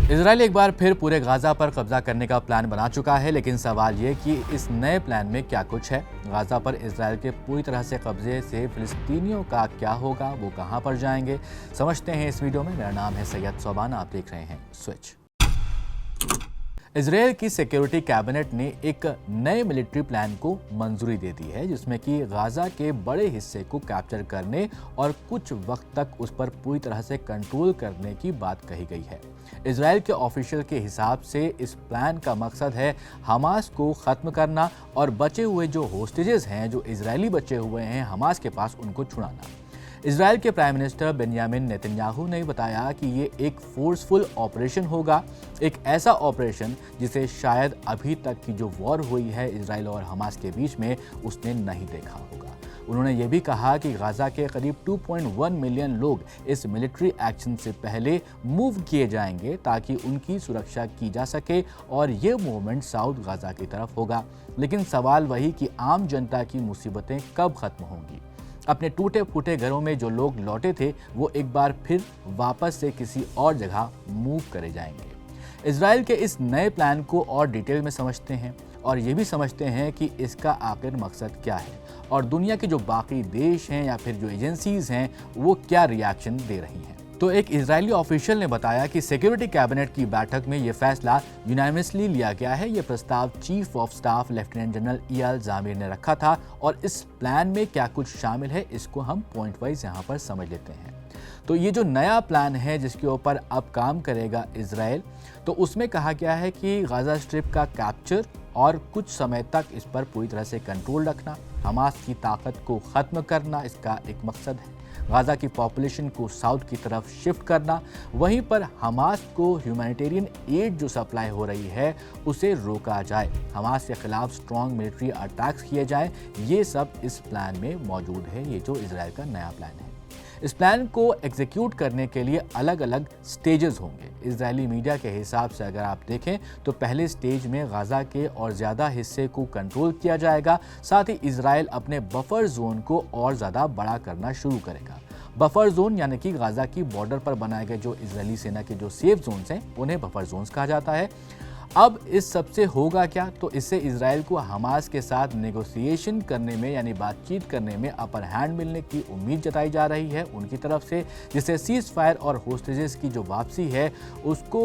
Israel एक बार फिर पूरे गाजा पर कब्जा करने का प्लान बना चुका है, लेकिन सवाल ये कि इस नए प्लान में क्या कुछ है। गाजा पर इजराइल के पूरी तरह से कब्जे से फिलिस्तीनियों का क्या होगा, वो कहां पर जाएंगे, समझते हैं इस वीडियो में। मेरा नाम है सैयद सोबान, आप देख रहे हैं स्विच। इजराइल की सिक्योरिटी कैबिनेट ने एक नए मिलिट्री प्लान को मंजूरी दे दी है, जिसमें कि गाजा के बड़े हिस्से को कैप्चर करने और कुछ वक्त तक उस पर पूरी तरह से कंट्रोल करने की बात कही गई है। इजराइल के ऑफिशियल के हिसाब से इस प्लान का मकसद है हमास को खत्म करना और बचे हुए जो होस्टेजेस हैं, जो इजरायली बचे हुए हैं हमास के पास, उनको छुड़ाना। इजराइल के प्राइम मिनिस्टर बेंयामिन नेतन्याहू ने बताया कि ये एक फोर्सफुल ऑपरेशन होगा, एक ऐसा ऑपरेशन जिसे शायद अभी तक की जो वॉर हुई है इजराइल और हमास के बीच में, उसने नहीं देखा होगा। उन्होंने ये भी कहा कि गाजा के करीब 2.1 मिलियन लोग इस मिलिट्री एक्शन से पहले मूव किए जाएंगे ताकि उनकी सुरक्षा की जा सके और ये मूवमेंट साउथ गाजा की तरफ होगा। लेकिन सवाल वही कि आम जनता की मुसीबतें कब खत्म होंगी। अपने टूटे फूटे घरों में जो लोग लौटे थे, वो एक बार फिर वापस से किसी और जगह मूव करे जाएंगे। इजराइल के इस नए प्लान को और डिटेल में समझते हैं और ये भी समझते हैं कि इसका आखिर मकसद क्या है और दुनिया के जो बाकी देश हैं या फिर जो एजेंसीज हैं, वो क्या रिएक्शन दे रही हैं। तो एक इजरायली ऑफिशियल ने बताया कि सिक्योरिटी कैबिनेट की बैठक में ये फैसला यूनानिमसली लिया गया है। ये प्रस्ताव chief of staff lieutenant general Eyal Zamir ने रखा था और इस प्लान में क्या कुछ शामिल है, इसको हम पॉइंट वाइज यहाँ पर समझ लेते हैं। तो ये जो नया प्लान है जिसके ऊपर अब काम करेगा इजराइल, तो उसमें कहा गया है कि गाजा स्ट्रिप का कैप्चर और कुछ समय तक इस पर पूरी तरह से कंट्रोल रखना, हमास की ताकत को ख़त्म करना, इसका एक मकसद है। गाजा की पॉपुलेशन को साउथ की तरफ शिफ्ट करना, वहीं पर हमास को ह्यूमैनिटेरियन एड जो सप्लाई हो रही है उसे रोका जाए, हमास के खिलाफ स्ट्रॉन्ग मिलिट्री अटैक्स किए जाएं, ये सब इस प्लान में मौजूद है। ये जो इजराइल का नया प्लान है, इस प्लान को एग्जीक्यूट करने के लिए अलग अलग स्टेजेस होंगे। इजरायली मीडिया के हिसाब से अगर आप देखें तो पहले स्टेज में गाजा के और ज़्यादा हिस्से को कंट्रोल किया जाएगा, साथ ही इजराइल अपने बफर जोन को और ज़्यादा बड़ा करना शुरू करेगा। बफर जोन यानी कि गाजा की बॉर्डर पर बनाए गए जो इजरायली सेना के जो सेफ जोन्स हैं, उन्हें बफर जोन्स कहा जाता है। अब इस सब से होगा क्या, तो इससे इजराइल को हमास के साथ नेगोशिएशन करने में यानी बातचीत करने में अपर हैंड मिलने की उम्मीद जताई जा रही है उनकी तरफ से, जिससे सीज फायर और होस्टेजेस की जो वापसी है उसको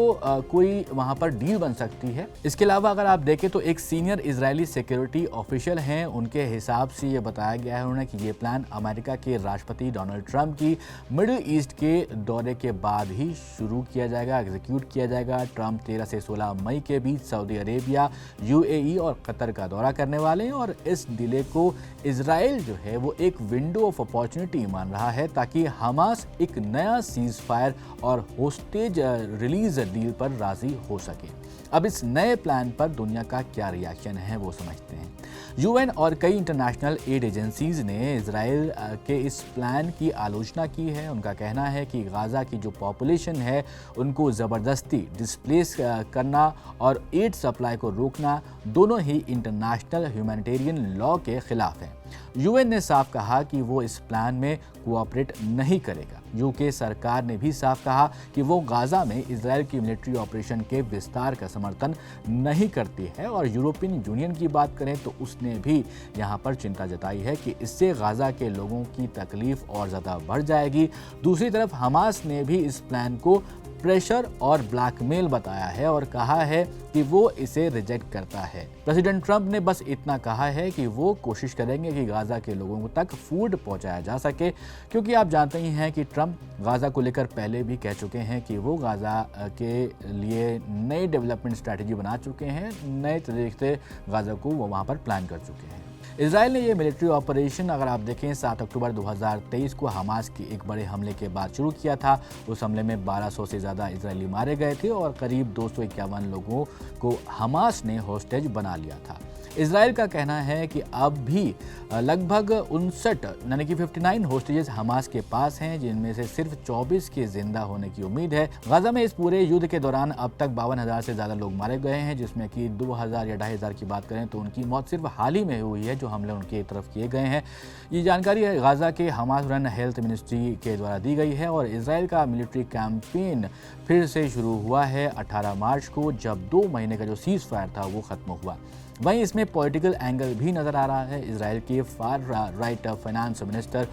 कोई वहां पर डील बन सकती है। इसके अलावा अगर आप देखें तो एक सीनियर इजरायली सिक्योरिटी ऑफिशियल हैं, उनके हिसाब से ये बताया गया है उन्होंने कि ये प्लान अमेरिका के राष्ट्रपति डोनाल्ड ट्रंप की मिडिल ईस्ट के दौरे के बाद ही शुरू किया जाएगा, एग्जीक्यूट किया जाएगा। ट्रंप 13 से 16 मई के बीच सऊदी अरेबिया, यूएई और कतर का दौरा करने वाले हैं और इस डिले को इजराइल जो है वो एक विंडो ऑफ अपॉर्चुनिटी मान रहा है ताकि हमास एक नया सीज फायर और होस्टेज रिलीज डील पर राजी हो सके। अब इस नए प्लान पर दुनिया का क्या रिएक्शन है वो समझते हैं। यूएन और कई इंटरनेशनल एड एजेंसीज ने इजराइल के इस प्लान की आलोचना की है। उनका कहना है कि गाजा की जो पॉपुलेशन है उनको ज़बरदस्ती डिस्प्लेस करना और एड सप्लाई को रोकना दोनों ही इंटरनेशनल ह्यूमैनिटेरियन लॉ के खिलाफ है। यूएन ने साफ कहा कि वो इस प्लान में कोऑपरेट नहीं करेगा। यूके सरकार ने भी साफ कहा कि वो गाजा में इजराइल की मिलिट्री ऑपरेशन के विस्तार का समर्थन नहीं करती है और यूरोपियन यूनियन की बात करें तो उसने भी यहाँ पर चिंता जताई है कि इससे गाजा के लोगों की तकलीफ और ज़्यादा बढ़ जाएगी। दूसरी तरफ हमास ने भी इस प्लान को प्रेशर और ब्लैकमेल बताया है और कहा है कि वो इसे रिजेक्ट करता है। प्रेसिडेंट ट्रंप ने बस इतना कहा है कि वो कोशिश करेंगे कि गाजा के लोगों तक फूड पहुंचाया जा सके, क्योंकि आप जानते ही हैं कि ट्रंप गाजा को लेकर पहले भी कह चुके हैं कि वो गाजा के लिए नई डेवलपमेंट स्ट्रैटेजी बना चुके हैं, नए तरीके से गाजा को वो वहाँ पर प्लान कर चुके हैं। इजराइल ने ये मिलिट्री ऑपरेशन अगर आप देखें 7 अक्टूबर 2023 को हमास के एक बड़े हमले के बाद शुरू किया था। उस हमले में 1200 से ज़्यादा इजरायली मारे गए थे और करीब 251 लोगों को हमास ने होस्टेज बना लिया था। इसराइल का कहना है कि अब भी लगभग 59 यानी कि 59 होस्टेजेस हमास के पास हैं, जिनमें से सिर्फ 24 के जिंदा होने की उम्मीद है। गाजा में इस पूरे युद्ध के दौरान अब तक 52,000 से ज़्यादा लोग मारे गए हैं, जिसमें कि 2,000 या 2,500 की बात करें तो उनकी मौत सिर्फ हाल ही में हुई है, जो हमले उनकी तरफ किए गए हैं। ये जानकारी है गाजा के हमास रन हेल्थ मिनिस्ट्री के द्वारा दी गई है। और इसराइल का मिलिट्री कैंपेन फिर से शुरू हुआ है 18 मार्च को, जब 2 महीने का जो सीज फायर था वो खत्म हुआ। वहीं इसमें पॉलिटिकल एंगल भी नज़र आ रहा है। इसराइल के फार राइट फाइनेंस मिनिस्टर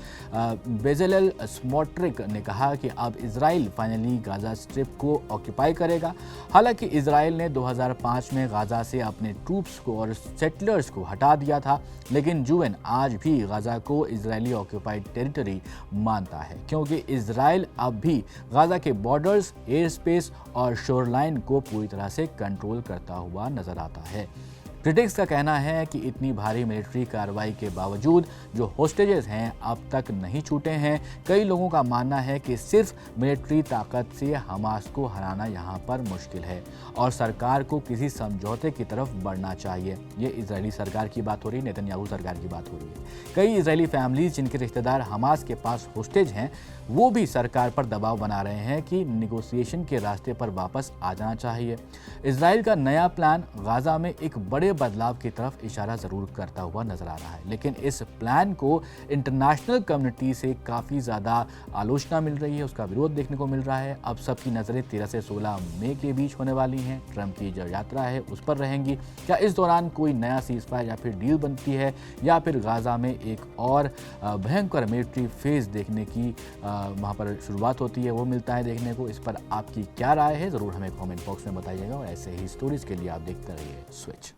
बेजेलेल स्मोट्रिक ने कहा कि अब इसराइल फाइनली गाजा स्ट्रिप को ऑक्यूपाई करेगा। हालांकि इसराइल ने 2005 में गाजा से अपने ट्रूप्स को और सेटलर्स को हटा दिया था, लेकिन यूएन आज भी गाजा को इजरायली ऑक्यूपाइड टेरिटरी मानता है, क्योंकि इसराइल अब भी गाजा के बॉर्डर्स, एयर स्पेस और शोरलाइन को पूरी तरह से कंट्रोल करता हुआ नजर आता है। क्रिटिक्स का कहना है कि इतनी भारी मिलिट्री कार्रवाई के बावजूद जो होस्टेजेस हैं अब तक नहीं छूटे हैं। कई लोगों का मानना है कि सिर्फ मिलिट्री ताकत से हमास को हराना यहाँ पर मुश्किल है और सरकार को किसी समझौते की तरफ बढ़ना चाहिए। ये इजरायली सरकार की बात हो रही है, नेतन्याहू सरकार की बात हो रही है। कई इजरायली फैमिलीज जिनके रिश्तेदार हमास के पास होस्टेज हैं, वो भी सरकार पर दबाव बना रहे हैं कि निगोसिएशन के रास्ते पर वापस आ जाना चाहिए। इसराइल का नया प्लान गाजा में एक बड़े बदलाव की तरफ इशारा जरूर करता हुआ नजर आ रहा है, लेकिन इस प्लान को इंटरनेशनल कम्युनिटी से काफ़ी ज़्यादा आलोचना मिल रही है, उसका विरोध देखने को मिल रहा है। अब सबकी नज़रें 13 से 16 मई के बीच होने वाली हैं। ट्रंप की जो यात्रा है उस पर रहेंगी। क्या इस दौरान कोई नया सीज़फायर या फिर डील बनती है, या फिर गाजा में एक और भयंकर मिलिट्री फेज देखने की वहाँ पर शुरुआत होती है, वो मिलता है देखने को। इस पर आपकी क्या राय है, ज़रूर हमें कमेंट बॉक्स में बताइएगा। और ऐसे ही स्टोरीज के लिए आप देखते रहिए स्विच।